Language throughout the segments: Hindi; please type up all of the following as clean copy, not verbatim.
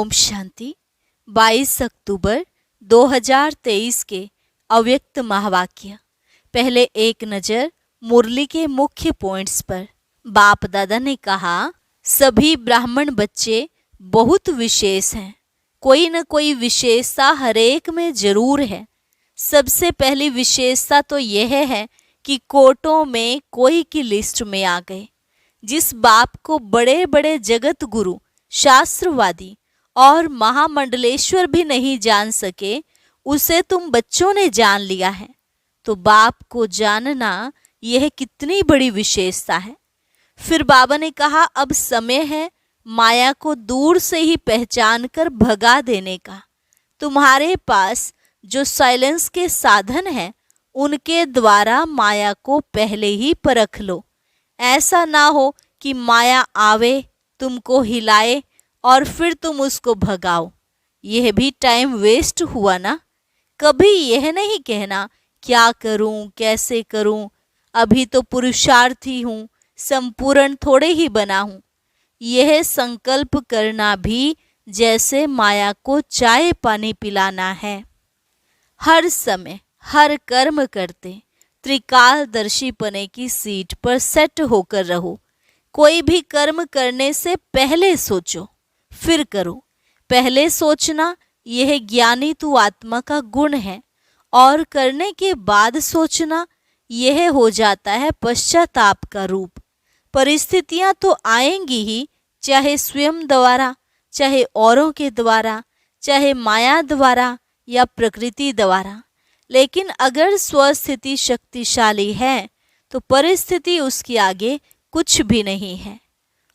ओम शांति। 22 अक्टूबर 2023 के अव्यक्त महावाक्य। पहले एक नज़र मुरली के मुख्य पॉइंट्स पर। बाप दादा ने कहा, सभी ब्राह्मण बच्चे बहुत विशेष हैं। कोई न कोई विशेषता हरेक में जरूर है। सबसे पहली विशेषता तो यह है कि कोटों में कोई की लिस्ट में आ गए। जिस बाप को बड़े बड़े जगत गुरु, शास्त्रवादी और महामंडलेश्वर भी नहीं जान सके, उसे तुम बच्चों ने जान लिया है। तो बाप को जानना यह कितनी बड़ी विशेषता है। फिर बाबा ने कहा, अब समय है माया को दूर से ही पहचान कर भगा देने का। तुम्हारे पास जो साइलेंस के साधन हैं, उनके द्वारा माया को पहले ही परख लो। ऐसा ना हो कि माया आवे, तुमको हिलाए और फिर तुम उसको भगाओ। यह भी टाइम वेस्ट हुआ ना। कभी यह नहीं कहना क्या करूं, कैसे करूं, अभी तो पुरुषार्थी हूं, संपूर्ण थोड़े ही बना हूं। यह संकल्प करना भी जैसे माया को चाय पानी पिलाना है। हर समय हर कर्म करते त्रिकालदर्शी पने की सीट पर सेट होकर रहो। कोई भी कर्म करने से पहले सोचो, फिर करो। पहले सोचना यह ज्ञानी तू आत्मा का गुण है, और करने के बाद सोचना यह हो जाता है पश्चाताप का रूप। परिस्थितियां तो आएंगी ही, चाहे स्वयं द्वारा, चाहे औरों के द्वारा, चाहे माया द्वारा या प्रकृति द्वारा। लेकिन अगर स्वस्थिति शक्तिशाली है तो परिस्थिति उसके आगे कुछ भी नहीं है।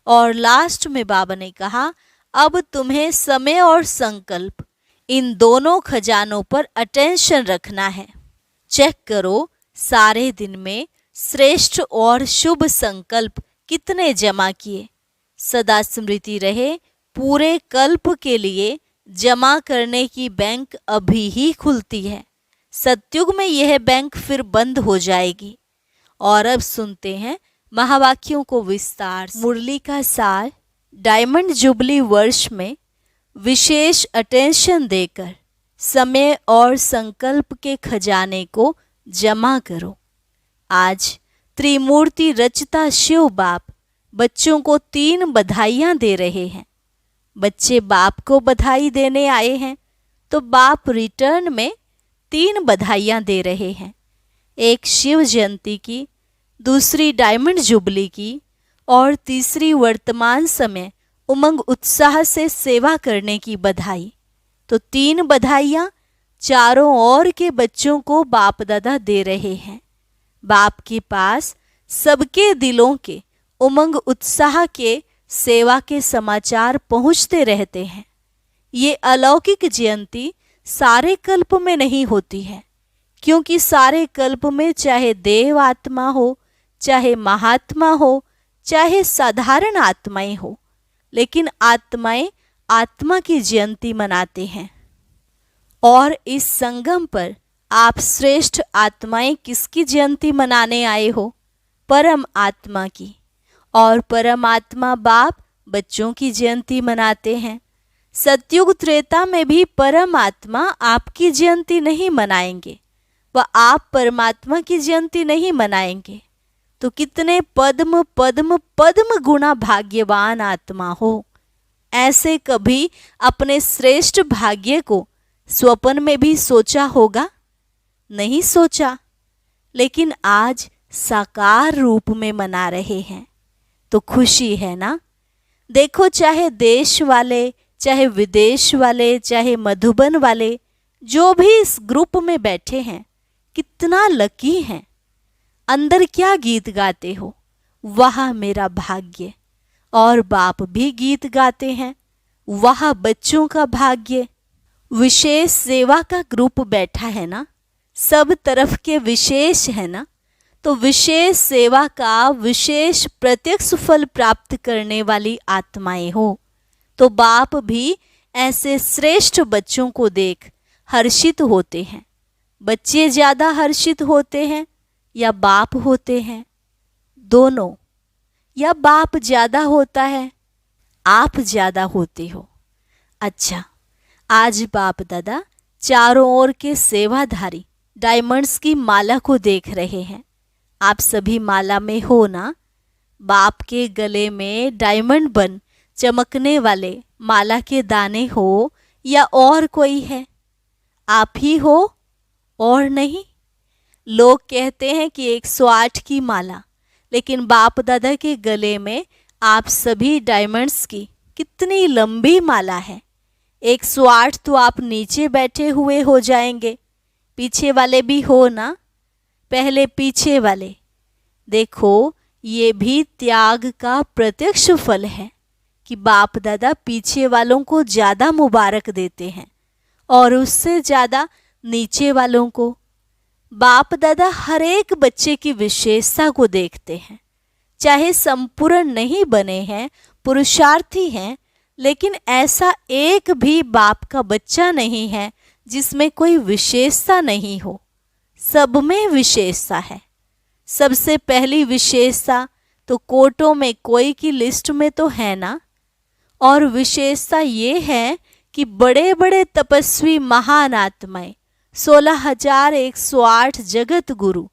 और लास्ट में बाबा ने कहा, अब तुम्हें समय और संकल्प, इन दोनों खजानों पर अटेंशन रखना है। चेक करो सारे दिन में श्रेष्ठ और शुभ संकल्प कितने जमा किए। सदा स्मृति रहे, पूरे कल्प के लिए जमा करने की बैंक अभी ही खुलती है। सतयुग में यह बैंक फिर बंद हो जाएगी। और अब सुनते हैं महावाक्यों को विस्तार से। मुरली का सार, डायमंड जुबली वर्ष में विशेष अटेंशन देकर समय और संकल्प के खजाने को जमा करो। आज त्रिमूर्ति रचता शिव बाप बच्चों को 3 बधाइयां दे रहे हैं। बच्चे बाप को बधाई देने आए हैं, तो बाप रिटर्न में 3 बधाइयां दे रहे हैं। एक शिव जयंती की, दूसरी डायमंड जुबली की, और तीसरी वर्तमान समय उमंग उत्साह से सेवा करने की बधाई। तो 3 बधाइयां चारों ओर के बच्चों को बाप दादा दे रहे हैं। बाप के पास सबके दिलों के उमंग उत्साह के सेवा के समाचार पहुंचते रहते हैं। ये अलौकिक जयंती सारे कल्प में नहीं होती है, क्योंकि सारे कल्प में चाहे देव आत्मा हो, चाहे महात्मा हो, चाहे साधारण आत्माएं हो, लेकिन आत्माएं आत्मा की जयंती मनाते हैं। और इस संगम पर आप श्रेष्ठ आत्माएं किसकी जयंती मनाने आए हो? परम आत्मा की। और परमात्मा बाप बच्चों की जयंती मनाते हैं। सतयुग त्रेता में भी परमात्मा आपकी जयंती नहीं मनाएंगे, वह आप परमात्मा की जयंती नहीं मनाएंगे। तो कितने पद्म पद्म पद्म गुना भाग्यवान आत्मा हो। ऐसे कभी अपने श्रेष्ठ भाग्य को स्वप्न में भी सोचा होगा? नहीं सोचा, लेकिन आज साकार रूप में मना रहे हैं, तो खुशी है ना। देखो, चाहे देश वाले, चाहे विदेश वाले, चाहे मधुबन वाले, जो भी इस ग्रुप में बैठे हैं, कितना लकी हैं। अंदर क्या गीत गाते हो, वह मेरा भाग्य। और बाप भी गीत गाते हैं, वह बच्चों का भाग्य। विशेष सेवा का ग्रुप बैठा है ना, सब तरफ के विशेष है ना। तो विशेष सेवा का विशेष प्रत्यक्ष फल प्राप्त करने वाली आत्माएं हो। तो बाप भी ऐसे श्रेष्ठ बच्चों को देख हर्षित होते हैं। बच्चे ज़्यादा हर्षित होते हैं या बाप होते हैं? दोनों। या बाप ज़्यादा होता है, आप ज़्यादा होते हो? अच्छा, आज बाप दादा चारों ओर के सेवाधारी डायमंड्स की माला को देख रहे हैं। आप सभी माला में हो ना? बाप के गले में डायमंड बन चमकने वाले माला के दाने हो या और कोई है? आप ही हो और नहीं। लोग कहते हैं कि 108 की माला, लेकिन बाप दादा के गले में आप सभी डायमंड्स की कितनी लंबी माला है। 108 तो आप नीचे बैठे हुए हो जाएंगे। पीछे वाले भी हो ना? पहले पीछे वाले देखो, ये भी त्याग का प्रत्यक्ष फल है कि बाप दादा पीछे वालों को ज़्यादा मुबारक देते हैं और उससे ज़्यादा नीचे वालों को। बाप दादा हर एक बच्चे की विशेषता को देखते हैं। चाहे संपूर्ण नहीं बने हैं, पुरुषार्थी हैं, लेकिन ऐसा एक भी बाप का बच्चा नहीं है जिसमें कोई विशेषता नहीं हो। सब में विशेषता है। सबसे पहली विशेषता तो कोटों में कोई की लिस्ट में तो है ना। और विशेषता ये है कि बड़े बड़े तपस्वी महान आत्माएं 16,108 जगत गुरु,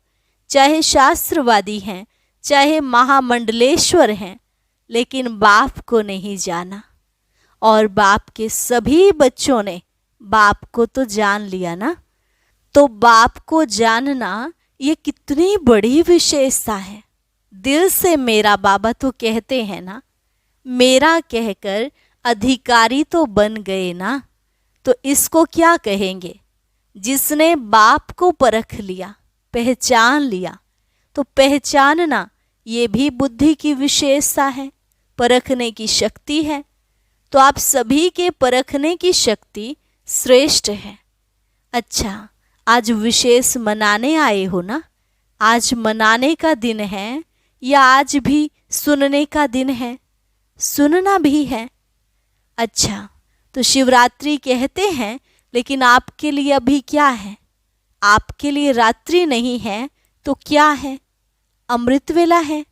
चाहे शास्त्रवादी हैं, चाहे महामंडलेश्वर हैं, लेकिन बाप को नहीं जाना। और बाप के सभी बच्चों ने बाप को तो जान लिया ना। तो बाप को जानना ये कितनी बड़ी विशेषता है। दिल से मेरा बाबा तो कहते हैं ना, मेरा कहकर अधिकारी तो बन गए ना। तो इसको क्या कहेंगे? जिसने बाप को परख लिया, पहचान लिया। तो पहचानना ये भी बुद्धि की विशेषता है, परखने की शक्ति है। तो आप सभी के परखने की शक्ति श्रेष्ठ है। अच्छा, आज विशेष मनाने आए हो ना? आज मनाने का दिन है या आज भी सुनने का दिन है? सुनना भी है। अच्छा, तो शिवरात्रि कहते हैं, लेकिन आपके लिए अभी क्या है? आपके लिए रात्रि नहीं है तो क्या है? अमृत वेला है।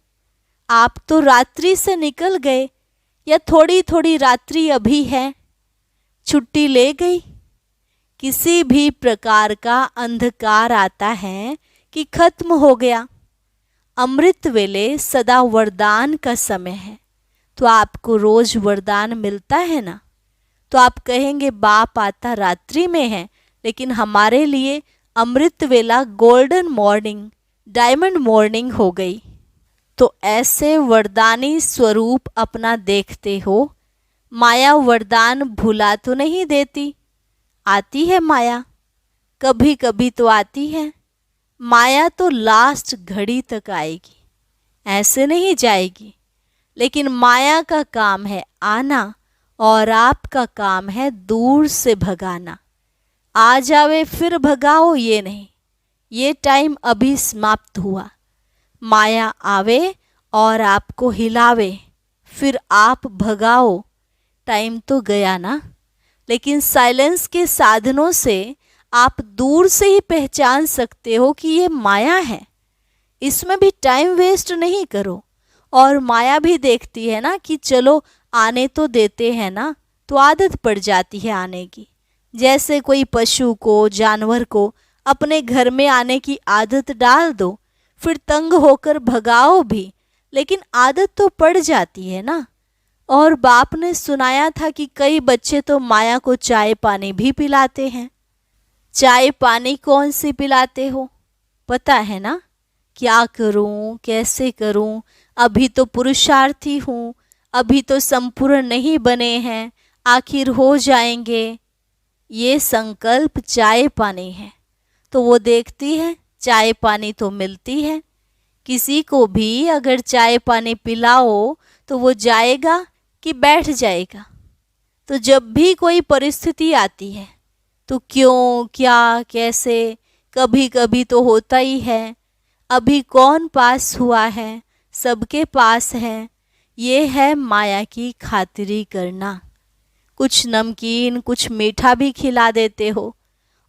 आप तो रात्रि से निकल गए या थोड़ी थोड़ी रात्रि अभी है? छुट्टी ले गई। किसी भी प्रकार का अंधकार आता है कि खत्म हो गया। अमृत वेले सदा वरदान का समय है। तो आपको रोज वरदान मिलता है ना। तो आप कहेंगे बाप आता रात्रि में है, लेकिन हमारे लिए अमृत वेला गोल्डन मॉर्निंग, डायमंड मॉर्निंग हो गई। तो ऐसे वरदानी स्वरूप अपना देखते हो। माया वरदान भुला तो नहीं देती। आती है माया, कभी कभी तो आती है। माया तो लास्ट घड़ी तक आएगी, ऐसे नहीं जाएगी। लेकिन माया का काम है आना और आपका काम है दूर से भगाना। आ जावे फिर भगाओ, ये नहीं। ये टाइम अभी समाप्त हुआ। माया आवे और आपको हिलावे, फिर आप भगाओ, टाइम तो गया ना। लेकिन साइलेंस के साधनों से आप दूर से ही पहचान सकते हो कि ये माया है। इसमें भी टाइम वेस्ट नहीं करो। और माया भी देखती है ना कि चलो आने तो देते हैं ना, तो आदत पड़ जाती है आने की। जैसे कोई पशु को, जानवर को अपने घर में आने की आदत डाल दो, फिर तंग होकर भगाओ भी, लेकिन आदत तो पड़ जाती है ना। और बाप ने सुनाया था कि कई बच्चे तो माया को चाय पानी भी पिलाते हैं। चाय पानी कौन सी पिलाते हो? पता है ना? क्या करूं, कैसे करूं, अभी तो पुरुषार्थी हूं, अभी तो संपूर्ण नहीं बने हैं, आखिर हो जाएंगे। ये संकल्प चाय पानी है। तो वो देखती है, चाय पानी तो मिलती है। किसी को भी अगर चाय पानी पिलाओ तो वो जाएगा कि बैठ जाएगा। तो जब भी कोई परिस्थिति आती है तो क्यों, क्या, कैसे, कभी कभी तो होता ही है। अभी कौन पास हुआ है? सबके पास है। ये है माया की खातिरी करना। कुछ नमकीन, कुछ मीठा भी खिला देते हो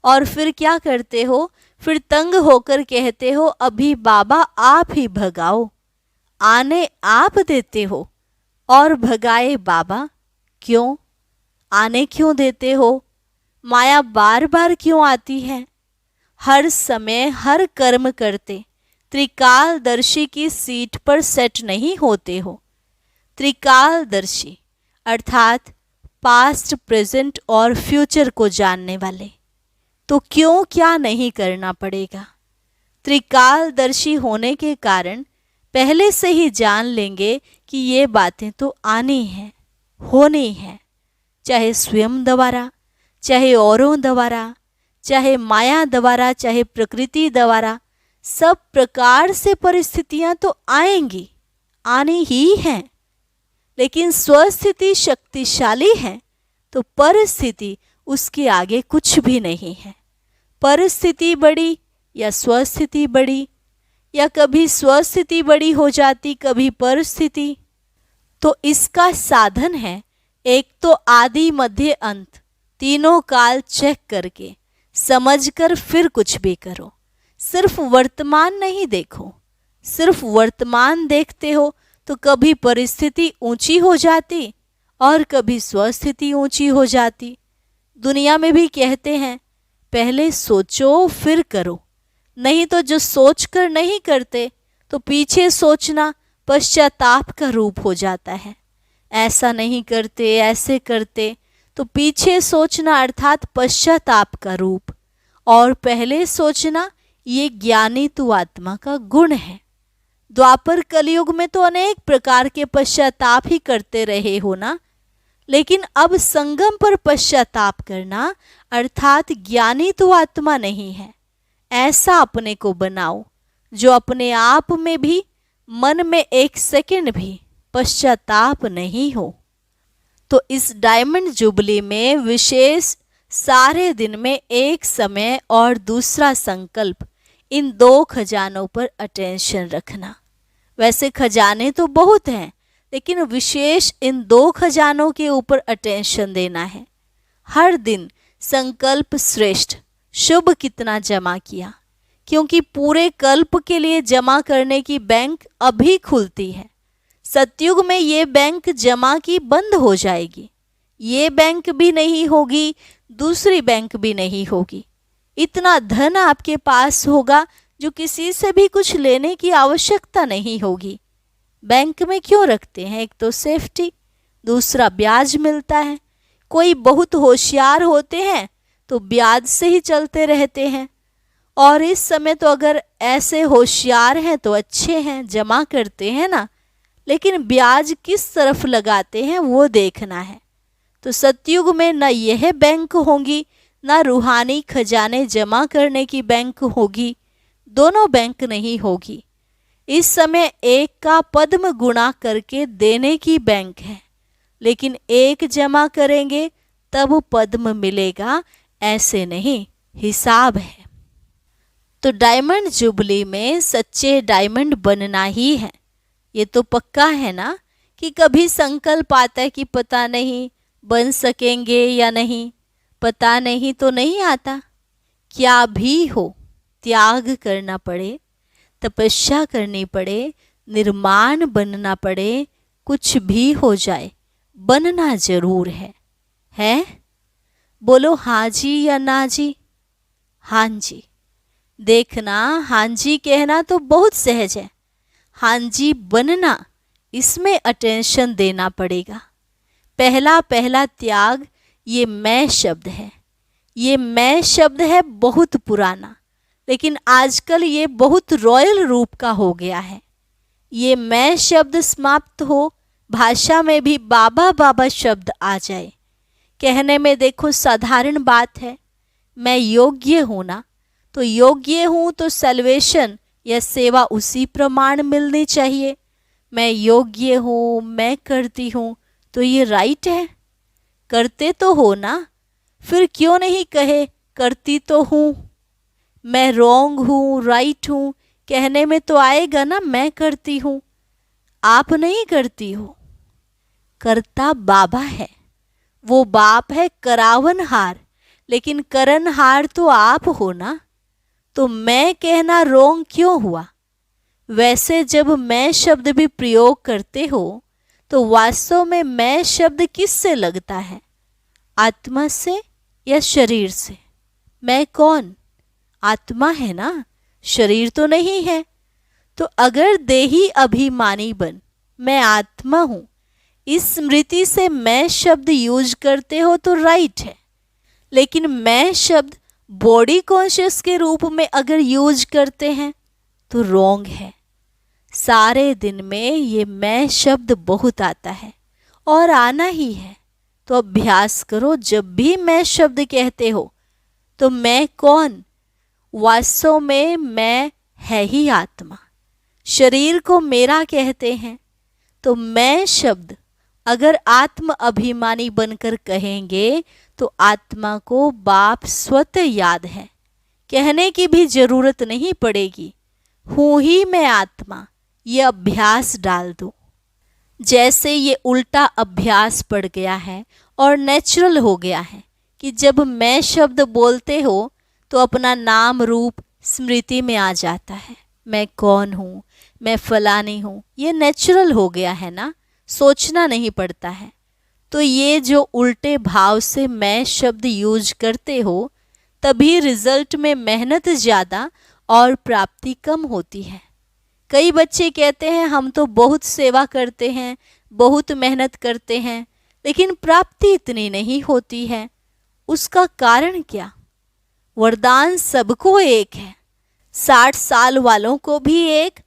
और फिर क्या करते हो? फिर तंग होकर कहते हो अभी बाबा आप ही भगाओ। आने आप देते हो और भगाए बाबा। क्यों? आने क्यों देते हो? माया बार बार क्यों आती है? हर समय हर कर्म करते त्रिकालदर्शी की सीट पर सेट नहीं होते हो। त्रिकालदर्शी अर्थात पास्ट, प्रेजेंट और फ्यूचर को जानने वाले। तो क्यों क्या नहीं करना पड़ेगा? त्रिकालदर्शी होने के कारण पहले से ही जान लेंगे कि ये बातें तो आनी हैं, होनी हैं, चाहे स्वयं द्वारा, चाहे औरों द्वारा, चाहे माया द्वारा, चाहे प्रकृति द्वारा। सब प्रकार से परिस्थितियां तो आएंगी, आनी ही हैं। लेकिन स्वस्थिति शक्तिशाली है तो परिस्थिति उसके आगे कुछ भी नहीं है। परिस्थिति बड़ी या स्वस्थिति बड़ी, या कभी स्वस्थिति बड़ी हो जाती, कभी परिस्थिति। तो इसका साधन है एक तो आदि मध्य अंत तीनों काल चेक करके समझकर फिर कुछ भी करो। सिर्फ वर्तमान नहीं देखो। सिर्फ वर्तमान देखते हो तो कभी परिस्थिति ऊंची हो जाती और कभी स्वस्थिति ऊंची हो जाती। दुनिया में भी कहते हैं पहले सोचो फिर करो, नहीं तो जो सोचकर नहीं करते तो पीछे सोचना पश्चाताप का रूप हो जाता है। ऐसा नहीं करते, ऐसे करते, तो पीछे सोचना अर्थात पश्चाताप का रूप, और पहले सोचना ये ज्ञानी तु आत्मा का गुण है। द्वापर कलयुग में तो अनेक प्रकार के पश्चाताप ही करते रहे हो ना, लेकिन अब संगम पर पश्चाताप करना अर्थात ज्ञानी तु आत्मा नहीं है। ऐसा अपने को बनाओ जो अपने आप में भी, मन में एक सेकंड भी पश्चाताप नहीं हो। तो इस डायमंड जुबली में विशेष सारे दिन में एक समय और दूसरा संकल्प, इन दो खजानों पर अटेंशन रखना। वैसे खजाने तो बहुत हैं, लेकिन विशेष इन दो खजानों के ऊपर अटेंशन देना है। हर दिन संकल्प श्रेष्ठ, शुभ कितना जमा किया, क्योंकि पूरे कल्प के लिए जमा करने की बैंक अभी खुलती है। सतयुग में ये बैंक जमा की बंद हो जाएगी। ये बैंक भी नहीं होगी, दूसरी बैंक भी नहीं होगी। इतना धन आपके पास होगा जो किसी से भी कुछ लेने की आवश्यकता नहीं होगी। बैंक में क्यों रखते हैं? एक तो सेफ्टी, दूसरा ब्याज मिलता है। कोई बहुत होशियार होते हैं तो ब्याज से ही चलते रहते हैं, और इस समय तो अगर ऐसे होशियार हैं तो अच्छे हैं, जमा करते हैं ना, लेकिन ब्याज किस तरफ लगाते हैं वो देखना है। तो सतयुग में न यह बैंक होंगी, न रूहानी खजाने जमा करने की बैंक होगी, दोनों बैंक नहीं होगी। इस समय एक का पद्म गुणा करके देने की बैंक है, लेकिन एक जमा करेंगे तब पद्म मिलेगा, ऐसे नहीं, हिसाब है। तो डायमंड जुबली में सच्चे डायमंड बनना ही है। ये तो पक्का है ना कि कभी संकल्प आता है कि पता नहीं बन सकेंगे या नहीं, पता नहीं तो नहीं आता। क्या भी हो, त्याग करना पड़े, तपस्या करनी पड़े, निर्माण बनना पड़े, कुछ भी हो जाए बनना जरूर है? बोलो हाँ जी या ना जी? हाँ जी। देखना, हाँ जी कहना तो बहुत सहज है, हाँ जी बनना, इसमें अटेंशन देना पड़ेगा। पहला पहला त्याग ये मैं शब्द है। ये मैं शब्द है बहुत पुराना, लेकिन आजकल ये बहुत रॉयल रूप का हो गया है। ये मैं शब्द समाप्त हो, भाषा में भी बाबा बाबा शब्द आ जाए। कहने में देखो साधारण बात है, मैं योग्य हूँ ना, तो योग्य हूँ तो सल्वेशन या सेवा उसी प्रमाण मिलनी चाहिए। मैं योग्य हूँ, मैं करती हूँ, तो ये राइट है, करते तो हो ना, फिर क्यों नहीं कहे करती तो हूँ। मैं रॉन्ग हूँ, राइट हूँ, कहने में तो आएगा ना मैं करती हूँ। आप नहीं करती हो, करता बाबा है, वो बाप है करावनहार, लेकिन करनहार तो आप हो ना, तो मैं कहना रोंग क्यों हुआ। वैसे जब मैं शब्द भी प्रयोग करते हो तो वास्तव में मैं शब्द किससे लगता है? आत्मा से या शरीर से? मैं कौन? आत्मा है ना, शरीर तो नहीं है। तो अगर देही अभिमानी बन मैं आत्मा हूं, इस स्मृति से मैं शब्द यूज करते हो तो राइट है, लेकिन मैं शब्द बॉडी कॉन्शियस के रूप में अगर यूज करते हैं तो रॉन्ग है। सारे दिन में ये मैं शब्द बहुत आता है और आना ही है। तो अभ्यास करो, जब भी मैं शब्द कहते हो तो मैं कौन? वास्तव में मैं है ही आत्मा। शरीर को मेरा कहते हैं, तो मैं शब्द अगर आत्म अभिमानी बनकर कहेंगे तो आत्मा को बाप स्वतः याद है, कहने की भी जरूरत नहीं पड़ेगी। हूँ ही मैं आत्मा, ये अभ्यास डाल दो। जैसे ये उल्टा अभ्यास पड़ गया है और नेचुरल हो गया है कि जब मैं शब्द बोलते हो तो अपना नाम रूप स्मृति में आ जाता है। मैं कौन हूँ, मैं फलानी हूँ, ये नेचुरल हो गया है ना, सोचना नहीं पड़ता है। तो ये जो उल्टे भाव से मैं शब्द यूज करते हो, तभी रिजल्ट में मेहनत ज़्यादा और प्राप्ति कम होती है। कई बच्चे कहते हैं हम तो बहुत सेवा करते हैं, बहुत मेहनत करते हैं, लेकिन प्राप्ति इतनी नहीं होती है। उसका कारण क्या? वरदान सबको एक है, 60 साल वालों को भी एक,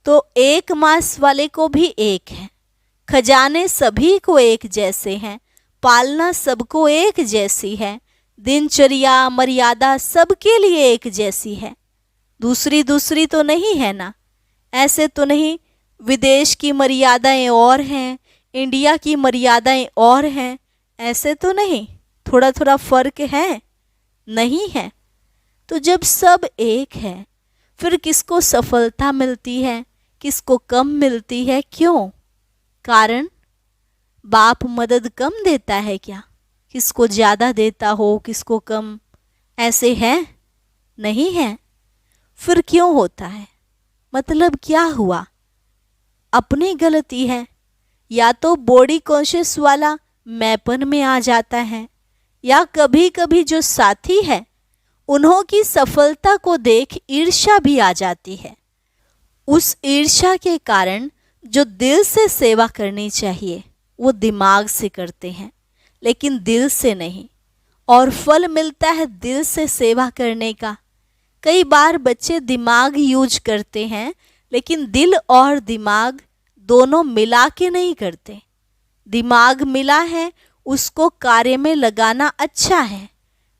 तो 1 मास वाले को भी एक है। खजाने सभी को एक जैसे हैं, पालना सबको एक जैसी है, दिनचर्या मर्यादा सबके लिए एक जैसी है। दूसरी दूसरी तो नहीं है ना। ऐसे तो नहीं विदेश की मर्यादाएं और हैं, इंडिया की मर्यादाएं और हैं, ऐसे तो नहीं, थोड़ा थोड़ा फर्क है, नहीं है। तो जब सब एक है, फिर किसको सफलता मिलती है, किसको कम मिलती है? क्यों? कारण बाप मदद कम देता है क्या? किसको ज़्यादा देता हो, किसको कम, ऐसे है? नहीं है। फिर क्यों होता है? मतलब क्या हुआ? अपनी गलती है, या तो बॉडी कॉन्शियस वाला मैपन में आ जाता है, या कभी कभी जो साथी है उन्हों की सफलता को देख ईर्ष्या भी आ जाती है। उस ईर्ष्या के कारण जो दिल से सेवा करनी चाहिए वो दिमाग से करते हैं, लेकिन दिल से नहीं, और फल मिलता है दिल से सेवा करने का। कई बार बच्चे दिमाग यूज करते हैं, लेकिन दिल और दिमाग दोनों मिला के नहीं करते। दिमाग मिला है, उसको कार्य में लगाना अच्छा है,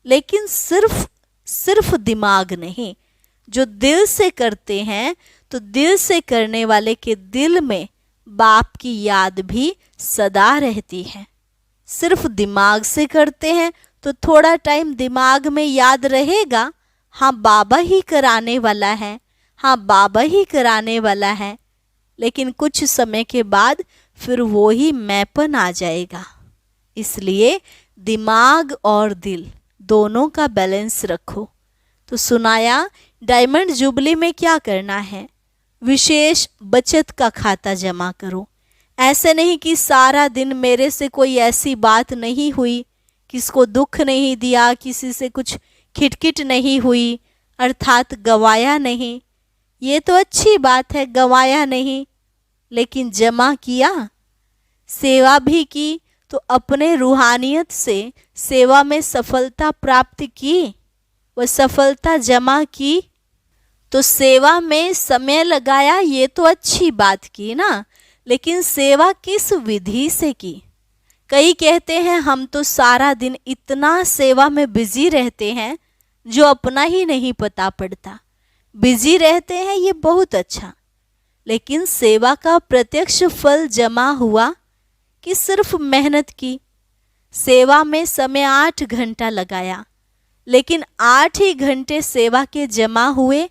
लेकिन सिर्फ दिमाग नहीं। जो दिल से करते हैं तो दिल से करने वाले के दिल में बाप की याद भी सदा रहती है। सिर्फ दिमाग से करते हैं तो थोड़ा टाइम दिमाग में याद रहेगा, हाँ बाबा ही कराने वाला है, हाँ बाबा ही कराने वाला है, लेकिन कुछ समय के बाद फिर वो ही मैपन आ जाएगा। इसलिए दिमाग और दिल दोनों का बैलेंस रखो। तो सुनाया डायमंड जुबली में क्या करना है? विशेष बचत का खाता जमा करो। ऐसे नहीं कि सारा दिन मेरे से कोई ऐसी बात नहीं हुई, किसको दुख नहीं दिया, किसी से कुछ खिटखिट नहीं हुई, अर्थात गवाया नहीं। ये तो अच्छी बात है, गवाया नहीं, लेकिन जमा किया, सेवा भी की, तो अपने रूहानियत से सेवा में सफलता प्राप्त की, वह सफलता जमा की, तो सेवा में समय लगाया, ये तो अच्छी बात की ना, लेकिन सेवा किस विधि से की? कई कहते हैं हम तो सारा दिन इतना सेवा में बिजी रहते हैं जो अपना ही नहीं पता पड़ता। बिजी रहते हैं ये बहुत अच्छा, लेकिन सेवा का प्रत्यक्ष फल जमा हुआ कि सिर्फ मेहनत की? सेवा में समय 8 घंटा लगाया, लेकिन 8 ही घंटे सेवा के जमा हुए?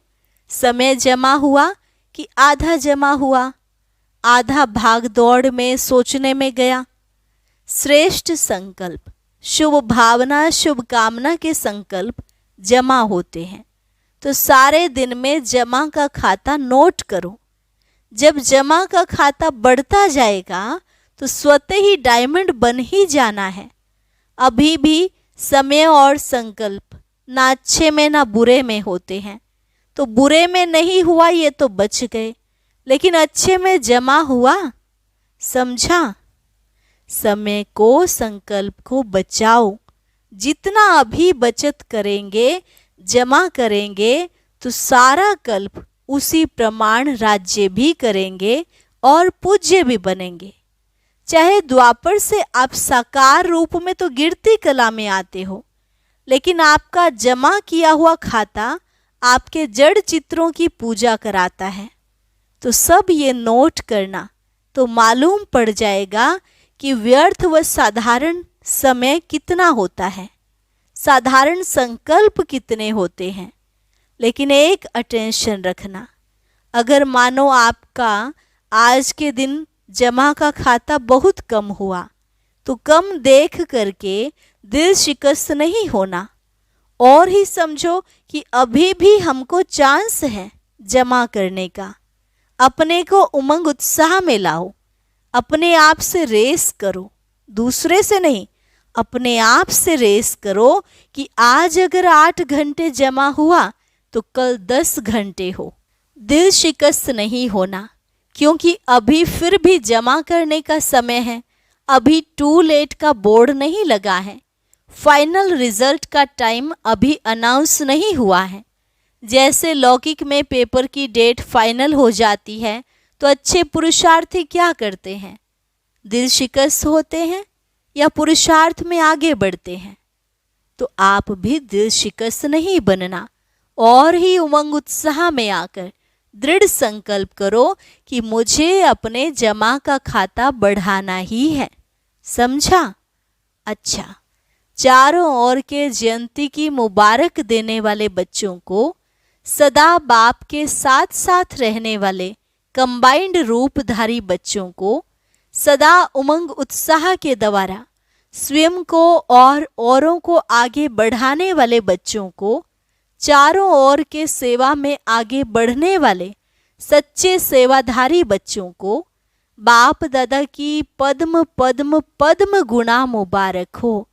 समय जमा हुआ कि आधा जमा हुआ? आधा भाग दौड़ में सोचने में गया। श्रेष्ठ संकल्प, शुभ भावना, शुभ कामना के संकल्प जमा होते हैं। तो सारे दिन में जमा का खाता नोट करो। जब जमा का खाता बढ़ता जाएगा तो स्वतः ही डायमंड बन ही जाना है। अभी भी समय और संकल्प ना अच्छे में ना बुरे में होते हैं। तो बुरे में नहीं हुआ ये तो बच गए, लेकिन अच्छे में जमा हुआ, समझा? समय को, संकल्प को बचाओ। जितना अभी बचत करेंगे, जमा करेंगे, तो सारा कल्प उसी प्रमाण राज्य भी करेंगे और पूज्य भी बनेंगे। चाहे द्वापर से आप साकार रूप में तो गिरती कला में आते हो, लेकिन आपका जमा किया हुआ खाता आपके जड़ चित्रों की पूजा कराता है। तो सब ये नोट करना, तो मालूम पड़ जाएगा कि व्यर्थ व साधारण समय कितना होता है, साधारण संकल्प कितने होते हैं। लेकिन एक अटेंशन रखना, अगर मानो आपका आज के दिन जमा का खाता बहुत कम हुआ, तो कम देख करके दिल शिकस्त नहीं होना, और ही समझो कि अभी भी हमको चांस है जमा करने का। अपने को उमंग उत्साह में लाओ, अपने आप से रेस करो, दूसरे से नहीं, अपने आप से रेस करो कि आज अगर 8 घंटे जमा हुआ तो कल 10 घंटे हो। दिल शिकस्त नहीं होना, क्योंकि अभी फिर भी जमा करने का समय है। अभी टू लेट का बोर्ड नहीं लगा है, फाइनल रिजल्ट का टाइम अभी अनाउंस नहीं हुआ है। जैसे लौकिक में पेपर की डेट फाइनल हो जाती है, तो अच्छे पुरुषार्थी क्या करते हैं? दिल शिकस्त होते हैं या पुरुषार्थ में आगे बढ़ते हैं? तो आप भी दिल शिकस्त नहीं बनना, और ही उमंग उत्साह में आकर दृढ़ संकल्प करो कि मुझे अपने जमा का खाता बढ़ाना ही है, समझा? अच्छा, चारों ओर के जयंती की मुबारक देने वाले बच्चों को, सदा बाप के साथ साथ रहने वाले कंबाइंड रूपधारी बच्चों को, सदा उमंग उत्साह के द्वारा स्वयं को और औरों को आगे बढ़ाने वाले बच्चों को, चारों ओर के सेवा में आगे बढ़ने वाले सच्चे सेवाधारी बच्चों को बाप दादा की पद्म पद्म पद्म गुणा मुबारक हो।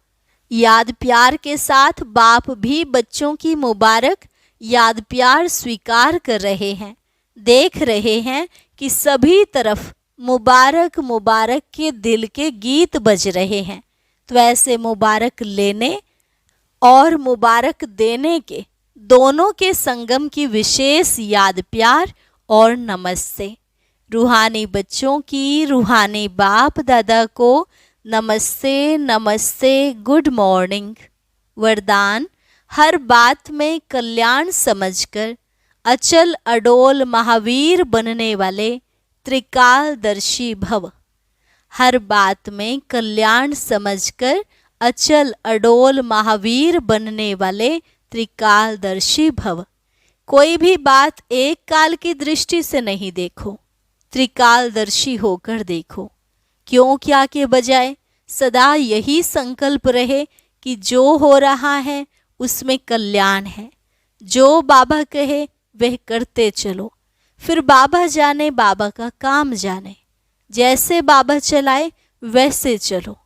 याद प्यार के साथ बाप भी बच्चों की मुबारक याद प्यार स्वीकार कर रहे हैं। देख रहे हैं कि सभी तरफ मुबारक मुबारक के दिल के गीत बज रहे हैं। तो ऐसे मुबारक लेने और मुबारक देने के दोनों के संगम की विशेष याद प्यार और नमस्ते। रूहानी बच्चों की रूहानी बाप दादा को नमस्ते नमस्ते, गुड मॉर्निंग। वरदान, हर बात में कल्याण समझकर अचल अडोल महावीर बनने वाले त्रिकालदर्शी भव। हर बात में कल्याण समझकर अचल अडोल महावीर बनने वाले त्रिकालदर्शी भव। कोई भी बात एक काल की दृष्टि से नहीं देखो, त्रिकालदर्शी होकर देखो। क्यों क्या के बजाय सदा यही संकल्प रहे कि जो हो रहा है उसमें कल्याण है। जो बाबा कहे वह करते चलो, फिर बाबा जाने, बाबा का काम जाने। जैसे बाबा चलाए वैसे चलो,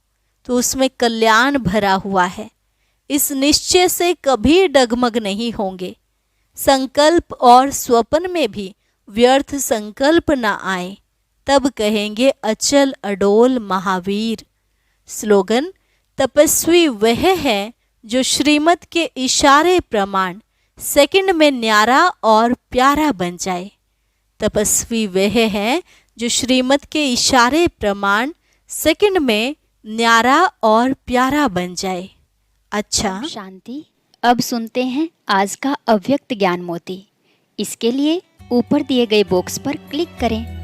तो उसमें कल्याण भरा हुआ है। इस निश्चय से कभी डगमग नहीं होंगे। संकल्प और स्वप्न में भी व्यर्थ संकल्प न आए, तब कहेंगे अचल अडोल महावीर। स्लोगन, तपस्वी वह है जो श्रीमत के इशारे प्रमाण सेकंड में न्यारा और प्यारा बन जाए। तपस्वी वह है जो श्रीमत के इशारे प्रमाण सेकंड में न्यारा और प्यारा बन जाए। अच्छा, शांति। अब सुनते हैं आज का अव्यक्त ज्ञान मोती। इसके लिए ऊपर दिए गए बॉक्स पर क्लिक करें।